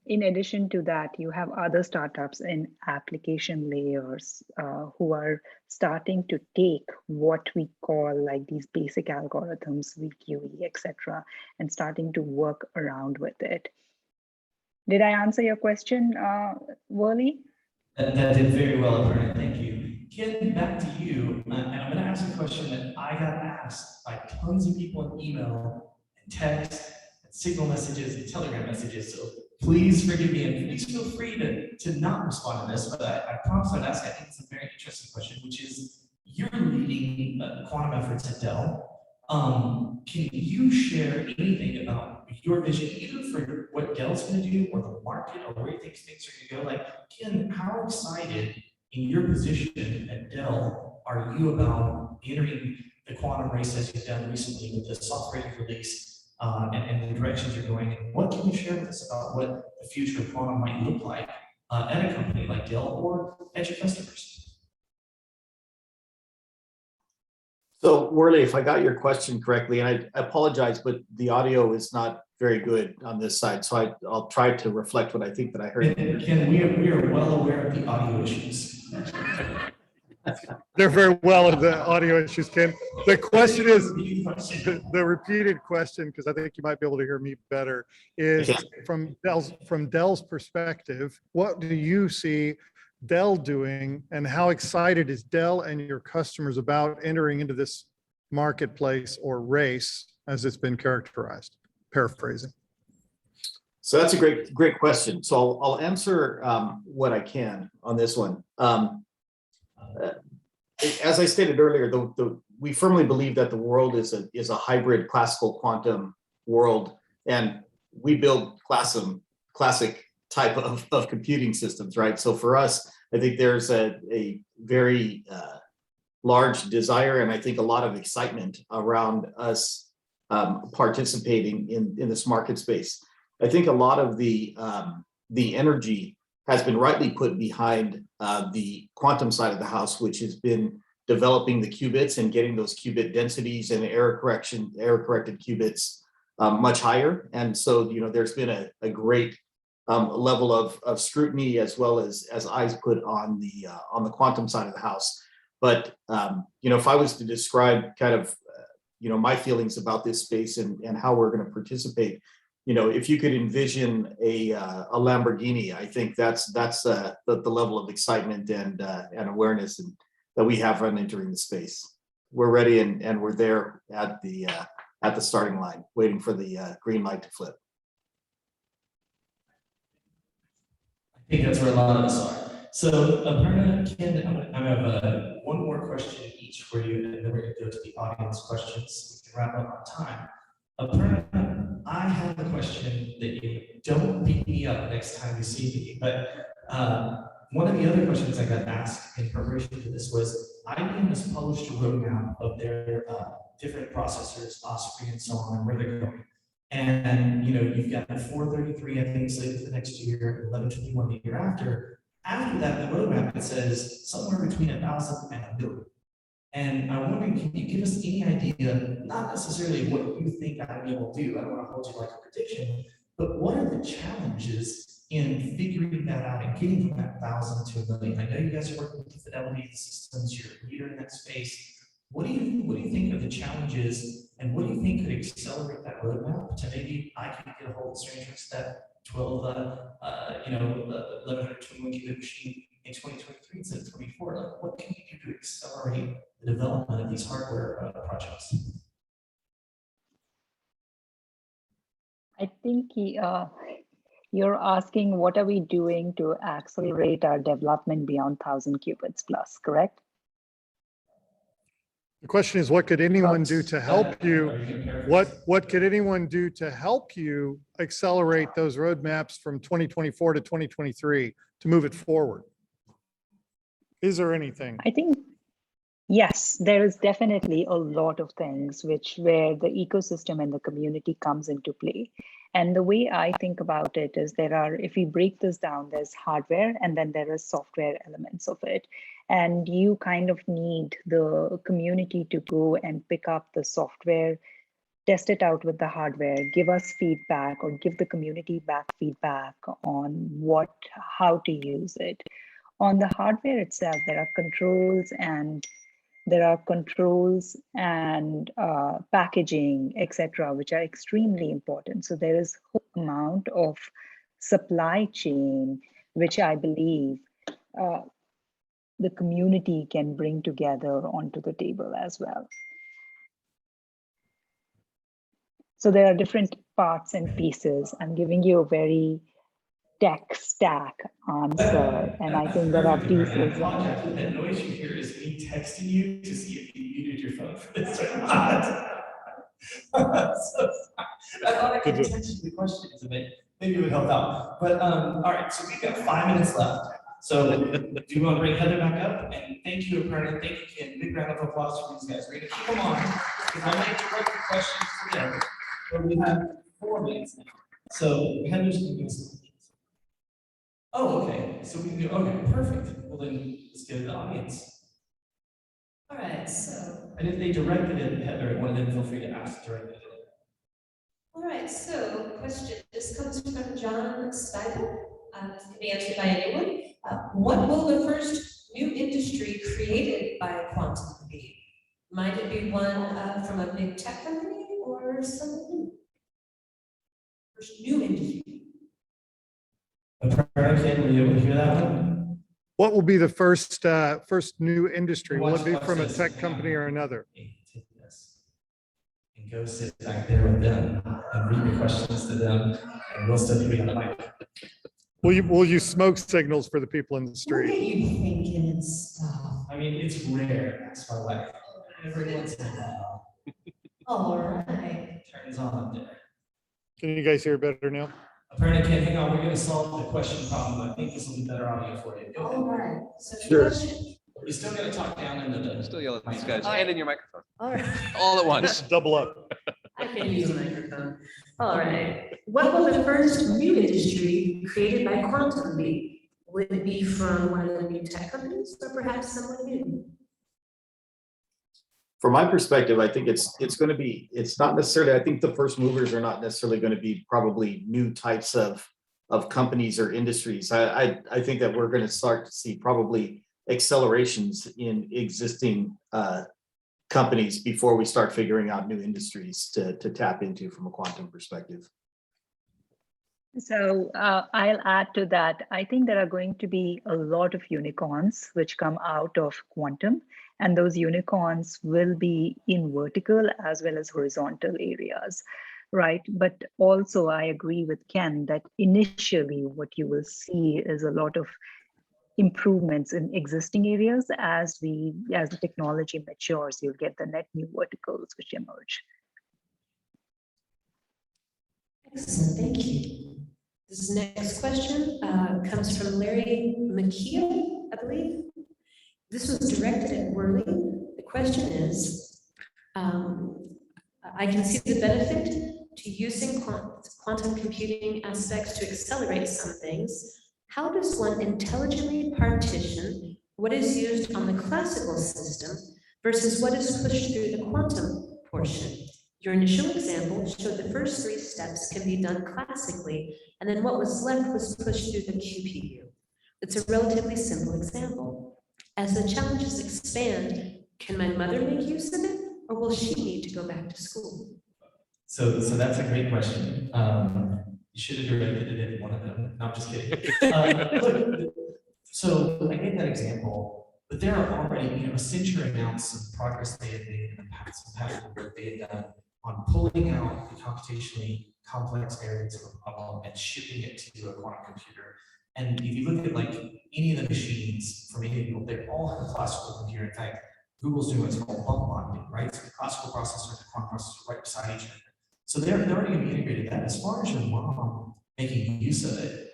in addition to that, you have other startups in application layers who are starting to take what we call like these basic algorithms, VQE, etc., and starting to work around with it. Did I answer your question, Worley? That did very well, Aparna. Thank you. Ken, back to you. And I'm going to ask a question that I got asked by tons of people in email and text and signal messages and telegram messages. So please forgive me and please feel free to not respond to this, but I promise I'd ask. I think it's a very interesting question, which is you're leading quantum efforts at Dell. Can you share anything about your vision, either for what Dell's going to do or the market or where you think things are going to go? Like, Ken, how excited in your position at Dell are you about entering the quantum race as you've done recently with the software you've released and the directions you're going? And what can you share with us about what the future of quantum might look like at a company like Dell or at your customers? So Worley, if I got your question correctly, and I apologize, but the audio is not very good on this side, so I'll try to reflect what I think that I heard. Ken, we are well aware of the audio issues. They're very well of the audio issues, Ken. The question is, the repeated question, because I think you might be able to hear me better, is from Dell's perspective, what do you see Dell doing, and how excited is Dell and your customers about entering into this marketplace or race as it's been characterized? Paraphrasing. So that's a great question. So I'll answer what I can on this one. As I stated earlier, we firmly believe that the world is a hybrid classical quantum world, and we build classic type of computing systems, right? So for us, I think there's a very large desire, and I think a lot of excitement around us participating in this market space. I think a lot of the energy has been rightly put behind the quantum side of the house, which has been developing the qubits and getting those qubit densities and error-corrected qubits much higher. And so, there's been a great level of scrutiny as well as eyes put on the quantum side of the house. But if I was to describe kind of my feelings about this space and how we're going to participate, if you could envision a Lamborghini, I think that's the level of excitement and awareness that we have on entering the space. We're ready and we're there at the starting line, waiting for the green light to flip. I think that's where a lot of us are. So, Aparna, Ken, I have one more question each for you, and then we're going to go to the audience questions. We can wrap up on time. Aparna, I have a question that you don't beat me up next time you see me, but one of the other questions I got asked in preparation for this was, IBM has published a roadmap of their different processors, OSPREY and so on, and where they're going. And you've got 433, I think, slated for the next year, 1121 the year after. After that, the roadmap, it says somewhere between 1,000 and 1 million. And I'm wondering, can you give us any idea, not necessarily what you think IBM will do, I don't want to hold you like a prediction, but what are the challenges in figuring that out and getting from that 1,000 to 1 million? I know you guys are working with the Fidelity of the systems, you're a leader in that space. What do you think are the challenges, and what do you think could accelerate that roadmap to maybe I can get a hold of strangers that 1121 qubit machine in 2023 instead of 24? Like, what can you do to accelerate the development of these hardware projects? I think you're asking what are we doing to accelerate our development beyond 1,000 qubits plus, correct? The question is, what could anyone do to help you? What could anyone do to help you accelerate those roadmaps from 2024 to 2023 to move it forward? Is there anything? I think, yes, there is definitely a lot of things where the ecosystem and the community comes into play. And the way I think about it is if we break this down, there's hardware and then there is software elements of it. And you kind of need the community to go and pick up the software, test it out with the hardware, give us feedback or give the community back feedback on how to use it. On the hardware itself, there are controls and packaging, etc., which are extremely important. So there is a amount of supply chain, which I believe the community can bring together onto the table as well. So there are different parts and pieces. I'm giving you a very tech stack answer, and I think there are pieces. I apologize, but that noise you hear is me texting you to see if you muted your phone for this or not. So, I thought I could text you the questions a bit. Maybe it would help out. But all right, so we've got 5 minutes left. So do you want to bring Heather back up? And thank you, Aparna. Thank you, Ken. Big round of applause for these guys. We're going to keep them on because I might direct the questions to them. But we have 4 minutes now. So Heather's going to give us some questions. Oh, okay. So we can do, okay, perfect. Well, then let's go to the audience. All right, so. And if they directed it, Heather, one of them, feel free to ask directly. All right, so question, this comes from John Steibel. This can be answered by anyone. What will the first new industry created by quantum be? Might it be one from a big tech company or something new? First new industry. Ken, were you able to hear that one? What will be the first new industry? Will it be from a tech company or another? And go sit back there with them and read the questions to them, and we'll still be on the mic. Will you smoke signals for the people in the What are street? you thinking and stuff? I mean, it's rare. That's my wife. Every once in a while. All right. Turns on there. Can you guys hear better now? Apparently, Ken, hang on. We're going to solve the question problem. I think this will be better audio for you. Go ahead. All right. So the Sure. question. You still got to talk down into the. Still yell at these guys All right. and in your microphone All right. all at once. Double up. I can't use a microphone. All right. What will the first new industry created by quantum be? Would it be from one of the new tech companies or perhaps someone new? From my perspective, I think it's going to be, it's not necessarily, I think the first movers are not necessarily going to be probably new types of companies or industries. I think that we're going to start to see probably accelerations in existing companies before we start figuring out new industries to tap into from a quantum perspective. So I'll add to that. I think there are going to be a lot of unicorns which come out of quantum, and those unicorns will be in vertical as well as horizontal areas, right? But also I agree with Ken that initially what you will see is a lot of improvements in existing areas. As the technology matures, you'll get the net new verticals which emerge. Excellent, thank you. This next question comes from Larry McKeel, I believe. This was directed at Worley. The question is, I can see the benefit to using quantum computing aspects to accelerate some things. How does one intelligently partition what is used on the classical system versus what is pushed through the quantum portion? Your initial example showed the first 3 steps can be done classically, and then what was left was pushed through the QPU. It's a relatively simple example. As the challenges expand, can my mother make use of it, or will she need to go back to school? So that's a great question. You should have directed it at one of them. No, I'm just kidding. Look, so I gave that example, but there are already, Accenture announced some progress they had made in the past, some past work they had done on pulling out the computationally complex areas of a problem and shipping it to a quantum computer. And if you look at like any of the machines from any people, they all have a classical computer. In fact, Google's doing what's called bump bonding, right? So the classical processor and the quantum processor right beside each other. So they're already going to be integrated that. As far as your mom making use of it,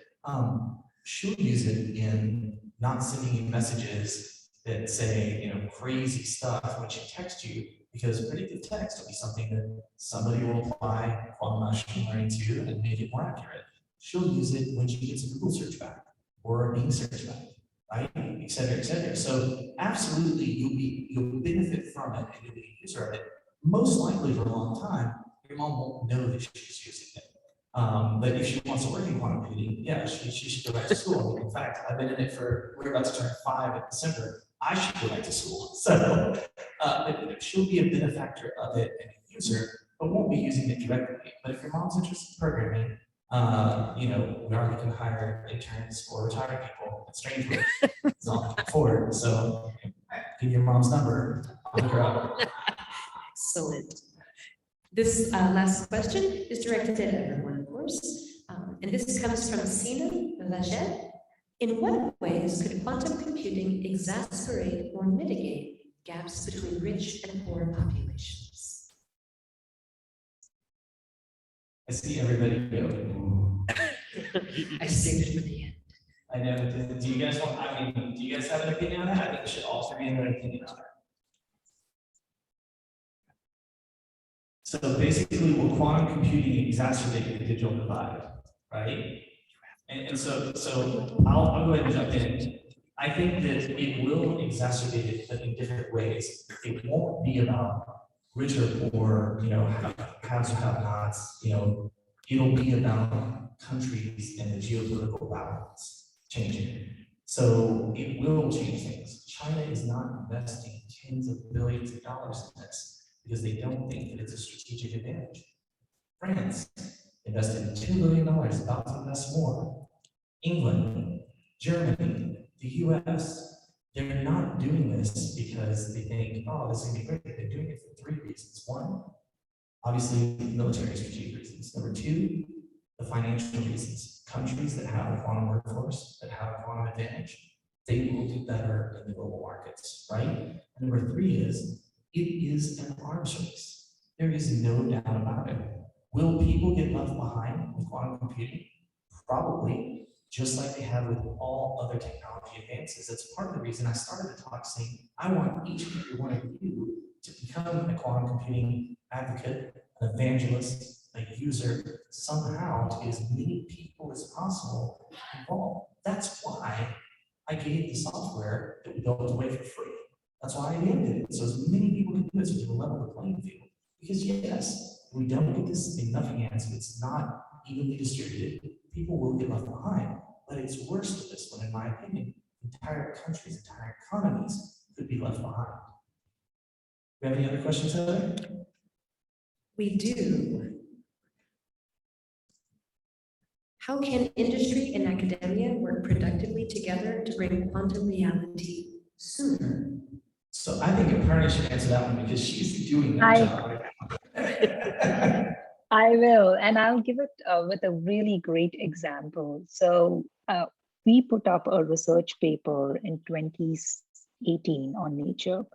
she'll use it in not sending you messages that say, crazy stuff when she texts you, because predictive text will be something that somebody will apply quantum machine learning to and make it more accurate. She'll use it when she gets a Google search back or a Bing search back, right? Et cetera, et cetera. So absolutely, you'll benefit from it and you'll be a user of it. Most likely for a long time, your mom won't know that she's using it. But if she wants to work in quantum computing, yeah, she should go back to school. In fact, I've been in it we're about to turn 5 in December. I should go back to school. So she'll be a benefactor of it and a user, but won't be using it directly. But if your mom's interested in programming, You know, we already can hire interns or retired people. Strangely, it's all afford. So give your mom's number. I'll hook her up. Excellent. This last question is directed at everyone, of course. And this comes from Sina Vachet. In what ways could quantum computing exacerbate or mitigate gaps between rich and poor populations? I see everybody go. I saved it for the end. I know. Do you guys want? I mean, do you guys have an opinion on that? I think we should all three have an opinion on it. So basically, will quantum computing exacerbate the digital divide, right? And so I'll go ahead and jump in. I think that it will exacerbate it, but in different ways. It won't be about rich or poor, you know, haves or have-nots. You know, it'll be about countries and the geopolitical balance changing. So it will change things. China is not investing tens of billions of dollars in this because they don't think that it's a strategic advantage. France invested $2 billion, about to invest more. England, Germany, the US, they're not doing this because they think, oh, this is gonna be great. They're doing it for three reasons. One, obviously military strategic reasons. Number two, the financial reasons. Countries that have a quantum workforce, that have a quantum advantage, they will do better in the global markets, right? And number three is, it is an arms race. There is no doubt about it. Will people get left behind with quantum computing? Probably, just like they have with all other technology advances. That's part of the reason I started the talk saying, I want each and every one of you to become a quantum computing advocate, an evangelist, a user, somehow to get as many people as possible involved. That's why I gave the software that we built away for free. That's why I named it. So as many people can do it, so we can level the playing field. Because yes, if we don't get this enough hands, if it's not evenly distributed, people will get left behind. But it's worse with this one, in my opinion. Entire countries, entire economies could be left behind. Do you have any other questions, Heather? We do. How can industry and academia work productively together to bring quantum reality sooner? So I think Aparna should answer that one because she's doing that job right now. I will, and I'll give it with a really great example. So we put up a research paper in 2018 on Nature.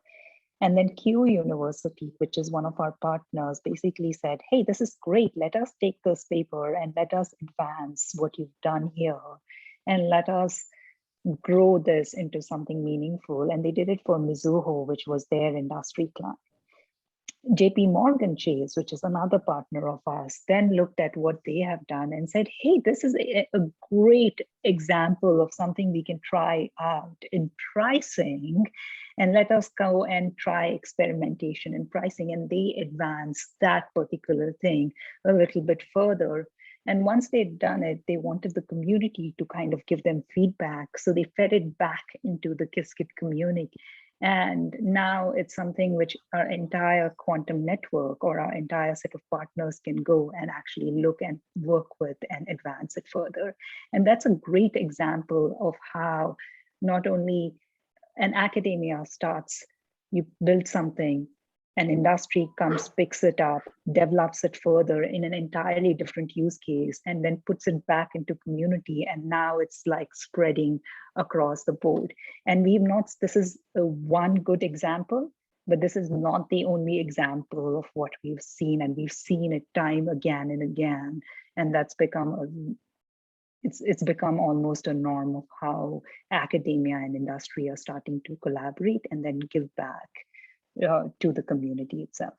And then Q University, which is one of our partners, basically said, hey, this is great. Let us take this paper and let us advance what you've done here. And let us grow this into something meaningful. And they did it for Mizuho, which was their industry client. JP Morgan Chase, which is another partner of ours, then looked at what they have done and said, hey, this is a great example of something we can try out in pricing, and let us go and try experimentation in pricing. And they advanced that particular thing a little bit further. And once they'd done it, they wanted the community to kind of give them feedback. So they fed it back into the Qiskit community. And now it's something which our entire quantum network or our entire set of partners can go and actually look and work with and advance it further. And that's a great example of how not only an academia starts, you build something, an industry comes, picks it up, develops it further in an entirely different use case, and then puts it back into community. And now it's like spreading across the board. And this is one good example, but this is not the only example of what we've seen. And we've seen it time again and again. And that's become it's become almost a norm of how academia and industry are starting to collaborate and then give back to the community itself.